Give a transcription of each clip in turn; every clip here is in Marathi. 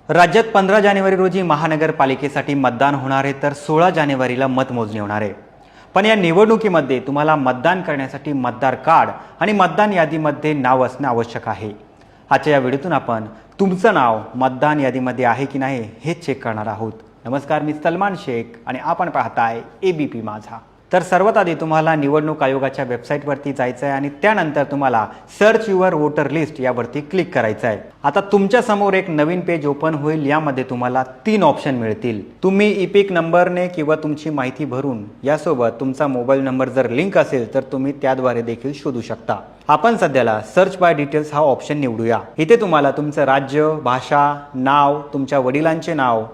राज्यात 15 जानेवारी रोजी महानगरपालिकेसाठी मतदान होणार आहे, तर 16 जानेवारीला मतमोजणी होणार आहे। पण या निवडणुकीमध्ये तुम्हाला मतदान करण्यासाठी मतदार कार्ड आणि मतदान यादीमध्ये नाव असणे आवश्यक आहे। आजच्या या व्हिडिओतून आपण तुमचं नाव मतदान यादीमध्ये आहे की नाही हे चेक करणार आहोत। नमस्कार, मी सलमान शेख आणि आपण पाहताय एबीपी माझा। तर सर्वात आधी तुम्हाला निवडणूक आयोगाच्या वेबसाईटवरती जायचं आहे आणि त्यानंतर तुम्हाला सर्च युअर वोटर लिस्ट यावरती क्लिक करायचं आहे। आता तुमच्या समोर एक नवीन पेज ओपन होईल। यामध्ये तुम्हाला 3 ऑप्शन मिळतील। तुम्ही इपिक नंबरने किंवा तुमची माहिती भरून यासोबत तुमचा मोबाईल नंबर जर लिंक असेल तर तुम्ही त्याद्वारे देखील शोधू शकता। आपण सध्याला सर्च बाय डिटेल्स हा ऑप्शन निवडूया। इथे तुम्हाला तुमचं राज्य, भाषा, नाव, तुमच्या वडिलांचे नाव,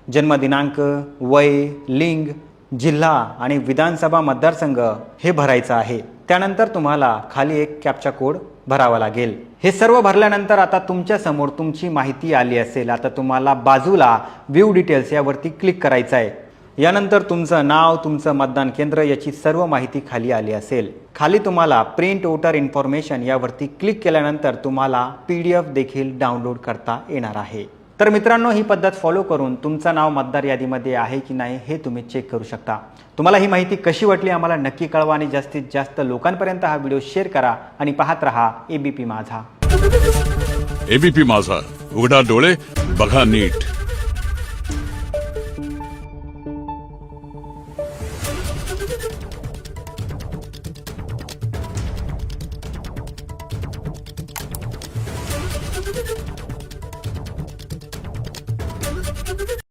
जन्मदिनांक, वय, लिंग, जिल्हा आणि विधानसभा मतदारसंघ हे भरायचं आहे। त्यानंतर तुम्हाला खाली एक कॅप्चा कोड भरावा लागेल। हे सर्व भरल्यानंतर आता तुमच्या समोर तुमची माहिती आली असेल। आता तुम्हाला बाजूला व्ह्यू डिटेल्स यावरती क्लिक करायचं आहे। यानंतर तुमचं नाव, तुमचं मतदान केंद्र याची सर्व माहिती खाली आली असेल। खाली तुम्हाला प्रिंट वोटर इन्फॉर्मेशन यावरती क्लिक केल्यानंतर तुम्हाला PDF देखील डाउनलोड करता येणार आहे। तर मित्रांनो, ही पद्धत फॉलो करून तुमचं नाव मतदार यादीमध्ये आहे की नाही हे तुम्ही चेक करू शकता। तुम्हाला ही माहिती कशी वाटली आम्हाला नक्की कळवा आणि जास्तीत जास्त लोकांपर्यंत हा व्हिडिओ शेअर करा आणि पाहत रहा एबीपी माझा। एबीपी माझा, उघडा डोळे बघा नीट।